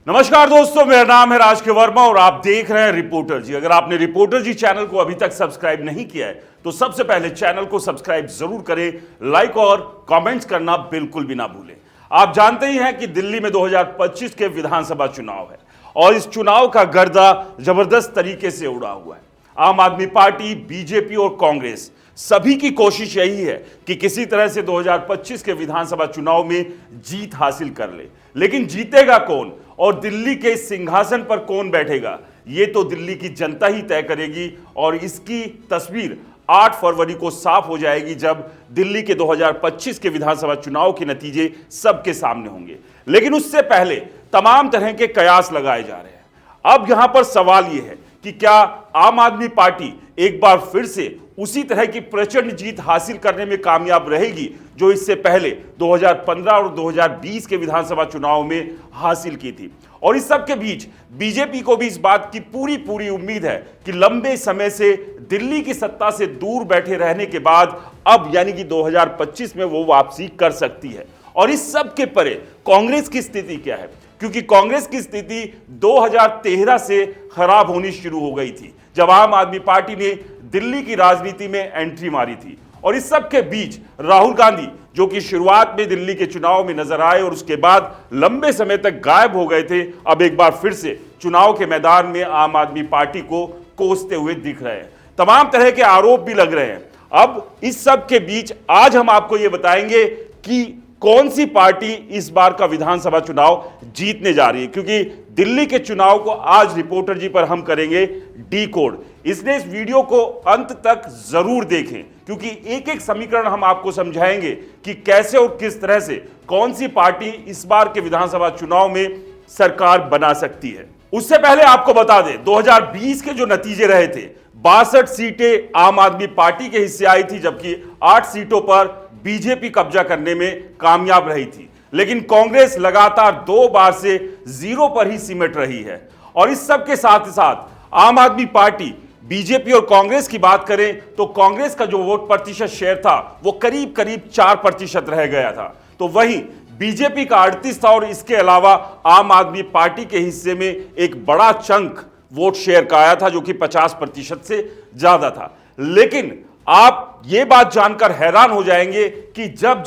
नमस्कार दोस्तों, मेरा नाम है राज के वर्मा और आप देख रहे हैं रिपोर्टर जी। अगर आपने रिपोर्टर जी चैनल को अभी तक सब्सक्राइब नहीं किया है तो सबसे पहले चैनल को सब्सक्राइब जरूर करें, लाइक और कमेंट्स करना बिल्कुल भी ना भूलें। आप जानते ही हैं कि दिल्ली में 2025 के विधानसभा चुनाव है और इस चुनाव का गर्दा जबरदस्त तरीके से उड़ा हुआ है। आम आदमी पार्टी, बीजेपी और कांग्रेस सभी की कोशिश यही है कि किसी तरह से 2025 के विधानसभा चुनाव में जीत हासिल कर ले। लेकिन जीतेगा कौन और दिल्ली के सिंहासन पर कौन बैठेगा, ये तो दिल्ली की जनता ही तय करेगी और इसकी तस्वीर 8 फरवरी को साफ हो जाएगी जब दिल्ली के 2025 के विधानसभा चुनाव के नतीजे सबके सामने होंगे। लेकिन उससे पहले तमाम तरह के कयास लगाए जा रहे हैं। अब यहां पर सवाल यह है कि क्या आम आदमी पार्टी एक बार फिर से उसी तरह की प्रचंड जीत हासिल करने में कामयाब रहेगी जो इससे पहले 2015 और 2020 के विधानसभा चुनाव में हासिल की थी। और इस सब के बीच बीजेपी को भी इस बात की पूरी उम्मीद है कि लंबे समय से दिल्ली की सत्ता से दूर बैठे रहने के बाद अब यानी कि 2025 में वो वापसी कर सकती है। और इस सब के परे कांग्रेस की स्थिति क्या है, क्योंकि कांग्रेस की स्थिति 2013 से खराब होनी शुरू हो गई थी जब आम आदमी पार्टी ने दिल्ली की राजनीति में एंट्री मारी थी। और इस सब के बीच राहुल गांधी, जो कि शुरुआत में दिल्ली के चुनाव में नजर आए और उसके बाद लंबे समय तक गायब हो गए थे, अब एक बार फिर से चुनाव के मैदान में आम आदमी पार्टी को कोसते हुए दिख रहे हैं। तमाम तरह के आरोप भी लग रहे हैं। अब इस सब के बीच आज हम आपको यह बताएंगे कि कौन सी पार्टी इस बार का विधानसभा चुनाव जीतने जा रही है, क्योंकि दिल्ली के चुनाव को आज रिपोर्टर जी पर हम करेंगे डी कोड। इसलिए इस वीडियो को अंत तक जरूर देखें, क्योंकि एक एक समीकरण हम आपको समझाएंगे कि कैसे और किस तरह से कौन सी पार्टी इस बार के विधानसभा चुनाव में सरकार बना सकती है। उससे पहले आपको बता दें, 2020 के जो नतीजे रहे थे, 62 सीटें आम आदमी पार्टी के हिस्से आई थी, जबकि 8 सीटों पर बीजेपी कब्जा करने में कामयाब रही थी। लेकिन कांग्रेस लगातार 2 बार से 0 पर ही सिमट रही है। और इस सब के साथ साथ आम आदमी पार्टी, बीजेपी और कांग्रेस की बात करें तो कांग्रेस का जो वोट प्रतिशत शेयर था वो करीब 4% रह गया था, तो वहीं बीजेपी का 38 था और इसके अलावा आम आदमी पार्टी के हिस्से में एक बड़ा चंक वोट शेयर का आया था जो कि 50% से ज्यादा था। लेकिन आप ये बात जानकर हैरान हो जाएंगे कि जब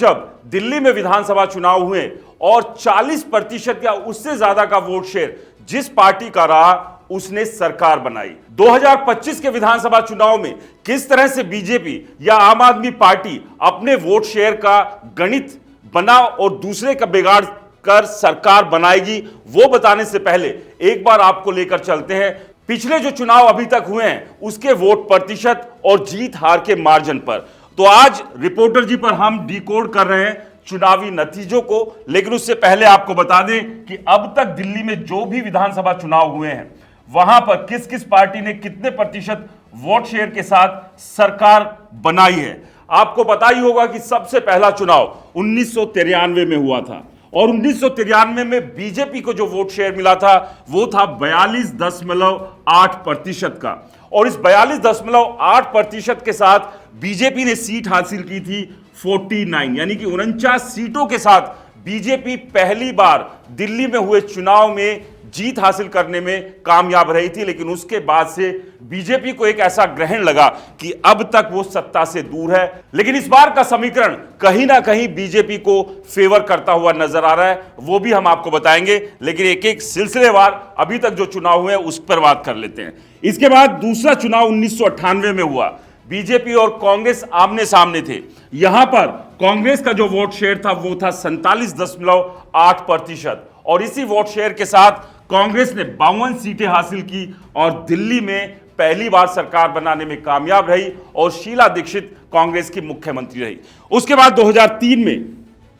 दिल्ली में विधानसभा चुनाव हुए और 40% या उससे ज्यादा का वोट शेयर जिस पार्टी का रहा उसने सरकार बनाई। 2025 के विधानसभा चुनाव में किस तरह से बीजेपी या आम आदमी पार्टी अपने वोट शेयर का गणित बना और दूसरे का बिगाड़ कर सरकार बनाएगी, वो बताने से पहले एक बार आपको लेकर चलते हैं पिछले जो चुनाव अभी तक हुए हैं उसके वोट प्रतिशत और जीत हार के मार्जिन पर। तो आज रिपोर्टर जी पर हम डिकोड कर रहे हैं चुनावी नतीजों को। लेकिन उससे पहले आपको बता दें कि अब तक दिल्ली में जो भी विधानसभा चुनाव हुए हैं वहां पर किस किस पार्टी ने कितने प्रतिशत वोट शेयर के साथ सरकार बनाई है। आपको पता ही होगा कि सबसे पहला चुनाव 1993 में हुआ था और 1993 में बीजेपी को जो वोट शेयर मिला था वो था 42.8% का। और इस 42.8% के साथ बीजेपी ने सीट हासिल की थी 49, यानी कि 49 सीटों के साथ बीजेपी पहली बार दिल्ली में हुए चुनाव में जीत हासिल करने में कामयाब रही थी। लेकिन उसके बाद से बीजेपी को एक ऐसा ग्रहण लगा कि अब तक वो सत्ता से दूर है। लेकिन इस बार का समीकरण कहीं ना कहीं बीजेपी को फेवर करता हुआ नजर आ रहा है, वो भी हम आपको बताएंगे। लेकिन एक एक सिलसिलेवार अभी तक जो चुनाव हुए उस पर बात कर लेते हैं। इसके बाद दूसरा चुनाव 1998 में हुआ। बीजेपी और कांग्रेस आमने सामने थे। यहां पर कांग्रेस का जो वोट शेयर था वो था 47.8% और इसी वोट शेयर के साथ कांग्रेस ने 52 सीटें हासिल की और दिल्ली में पहली बार सरकार बनाने में कामयाब रही और शीला दीक्षित कांग्रेस की मुख्यमंत्री रही। उसके बाद 2003 में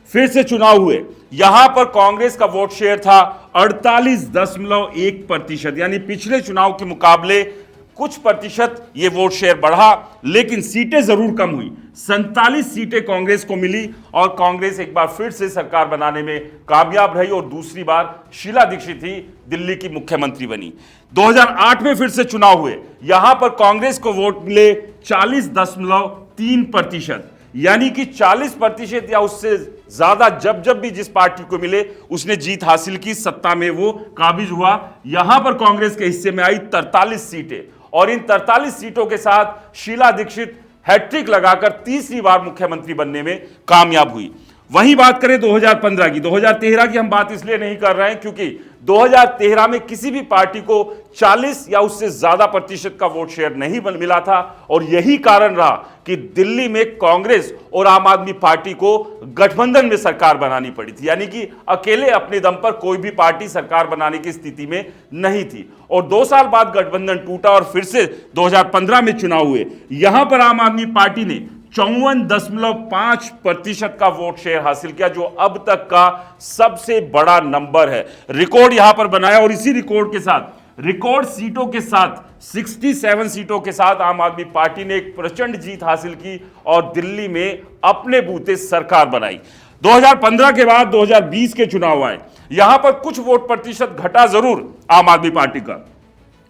फिर से चुनाव हुए। यहां पर कांग्रेस का वोट शेयर था 48.1%, यानी पिछले चुनाव के मुकाबले कुछ प्रतिशत ये वोट शेयर बढ़ा, लेकिन सीटें जरूर कम हुई। 47 सीटें कांग्रेस को मिली और कांग्रेस एक बार फिर से सरकार बनाने में कामयाब रही और दूसरी बार शीला दीक्षित ही दिल्ली की मुख्यमंत्री बनी। 2008 में फिर से चुनाव हुए। यहां पर कांग्रेस को वोट मिले 40.3%, यानी कि 40% या उससे ज्यादा जब जब भी जिस पार्टी को मिले उसने जीत हासिल की, सत्ता में वो काबिज हुआ। यहां पर कांग्रेस के हिस्से में आई 43 सीटें और इन 43 सीटों के साथ शीला दीक्षित हैट्रिक लगाकर तीसरी बार मुख्यमंत्री बनने में कामयाब हुई। वहीं बात करें 2015 की, 2013 की हम बात इसलिए नहीं कर रहे हैं क्योंकि 2013 में किसी भी पार्टी को 40 या उससे ज्यादा प्रतिशत का वोट शेयर नहीं मिला था और यही कारण रहा कि दिल्ली में कांग्रेस और आम आदमी पार्टी को गठबंधन में सरकार बनानी पड़ी थी, यानी कि अकेले अपने दम पर कोई भी पार्टी सरकार बनाने की स्थिति में नहीं थी। और 2 साल बाद गठबंधन टूटा और फिर से 2015 में चुनाव हुए। यहां पर आम आदमी पार्टी ने 54.5% का वोट शेयर हासिल किया, जो अब तक का सबसे बड़ा नंबर है। रिकॉर्ड यहां पर बनाया और इसी रिकॉर्ड के साथ, रिकॉर्ड सीटों के साथ, 67 सीटों के साथ आम आदमी पार्टी ने एक प्रचंड जीत हासिल की और दिल्ली में अपने बूते सरकार बनाई। 2015 के बाद 2020 के चुनाव आए, यहां पर कुछ वोट प्रतिशत घटा जरूर आम आदमी पार्टी का,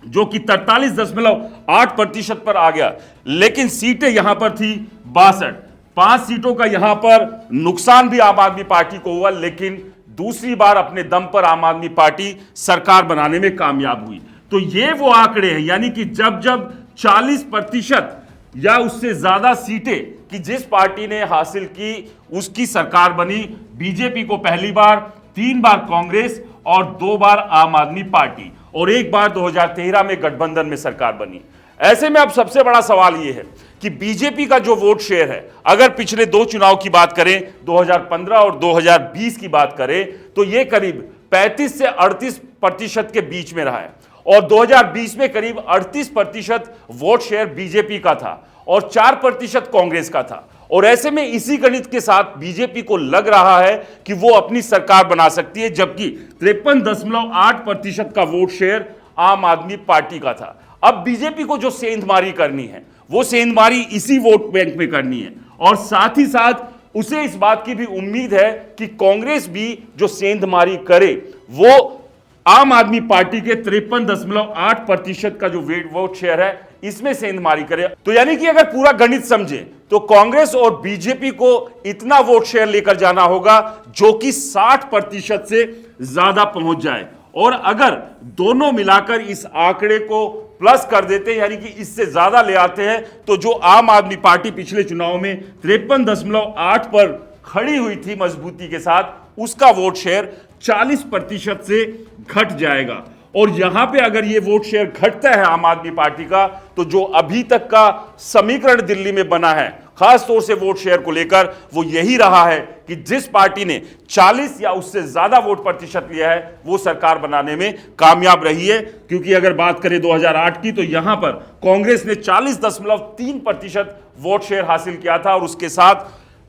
जो कि 43.8% पर आ गया, लेकिन सीटें यहां पर थी 62। 5 सीटों का यहां पर नुकसान भी आम आदमी पार्टी को हुआ, लेकिन दूसरी बार अपने दम पर आम आदमी पार्टी सरकार बनाने में कामयाब हुई। तो ये वो आंकड़े हैं, यानी कि जब जब 40% या उससे ज्यादा सीटें कि जिस पार्टी ने हासिल की उसकी सरकार बनी। बीजेपी को पहली बार, 3 बार कांग्रेस और 2 बार आम आदमी पार्टी और 1 बार 2013 में गठबंधन में सरकार बनी। ऐसे में अब सबसे बड़ा सवाल यह है कि बीजेपी का जो वोट शेयर है, अगर पिछले 2 चुनाव की बात करें, 2015 और 2020 की बात करें, तो यह करीब 35 से 38% के बीच में रहा है और 2020 में करीब 38% वोट शेयर बीजेपी का था और 4% कांग्रेस का था। और ऐसे में इसी गणित के साथ बीजेपी को लग रहा है कि वो अपनी सरकार बना सकती है, जबकि 53.8% का वोट शेयर आम आदमी पार्टी का था। अब बीजेपी को जो सेंधमारी करनी है, वो सेंधमारी इसी वोट बैंक में करनी है और साथ ही साथ उसे इस बात की भी उम्मीद है कि कांग्रेस भी जो सेंधमारी करे वो आम आदमी पार्टी के 53.8% का जो वोट शेयर है इसमें सेंधमारी करे। तो यानी कि अगर पूरा गणित समझे तो कांग्रेस और बीजेपी को इतना वोट शेयर लेकर जाना होगा जो कि 60% से ज्यादा पहुंच जाए। और अगर दोनों मिलाकर इस आंकड़े को प्लस कर देते हैं, यानी कि इससे ज्यादा ले आते हैं, तो जो आम आदमी पार्टी पिछले चुनाव में 53.8 पर खड़ी हुई थी मजबूती के साथ, उसका वोट शेयर 40% से घट जाएगा। और यहां पे अगर ये वोट शेयर घटता है आम आदमी पार्टी का, तो जो अभी तक का समीकरण दिल्ली में बना है खास तौर से वोट शेयर को लेकर, वो यही रहा है कि जिस पार्टी ने 40 या उससे ज्यादा वोट प्रतिशत लिया है वो सरकार बनाने में कामयाब रही है। क्योंकि अगर बात करें 2008 की, तो यहां पर कांग्रेस ने 40.3% वोट शेयर हासिल किया था और उसके साथ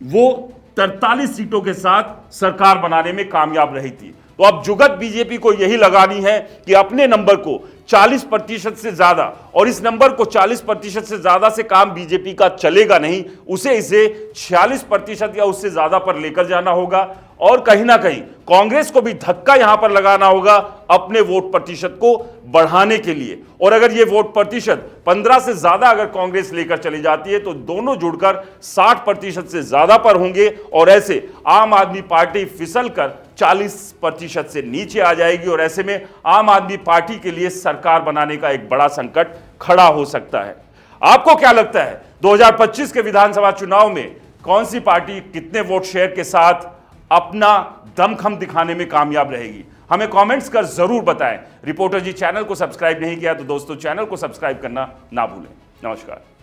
वो 43 सीटों के साथ सरकार बनाने में कामयाब रही थी। तो अब जुगत बीजेपी को यही लगानी है कि अपने नंबर को 40% से ज्यादा, और इस नंबर को 40% से ज्यादा से काम बीजेपी का चलेगा नहीं, उसे इसे 46% या उससे ज्यादा पर लेकर जाना होगा। और कहीं ना कहीं कांग्रेस को भी धक्का यहां पर लगाना होगा अपने वोट प्रतिशत को बढ़ाने के लिए। और अगर ये वोट प्रतिशत 15 से ज्यादा अगर कांग्रेस लेकर चली जाती है तो दोनों जुड़कर 60% से ज्यादा पर होंगे और ऐसे आम आदमी पार्टी फिसल कर 40% से नीचे आ जाएगी और ऐसे में आम आदमी पार्टी के लिए सरकार बनाने का एक बड़ा संकट खड़ा हो सकता है। आपको क्या लगता है 2025 के विधानसभा चुनाव में कौन सी पार्टी कितने वोट शेयर के साथ अपना दमखम दिखाने में कामयाब रहेगी? हमें कमेंट्स कर जरूर बताएं। रिपोर्टर जी चैनल को सब्सक्राइब नहीं किया तो दोस्तों चैनल को सब्सक्राइब करना ना भूलें। नमस्कार।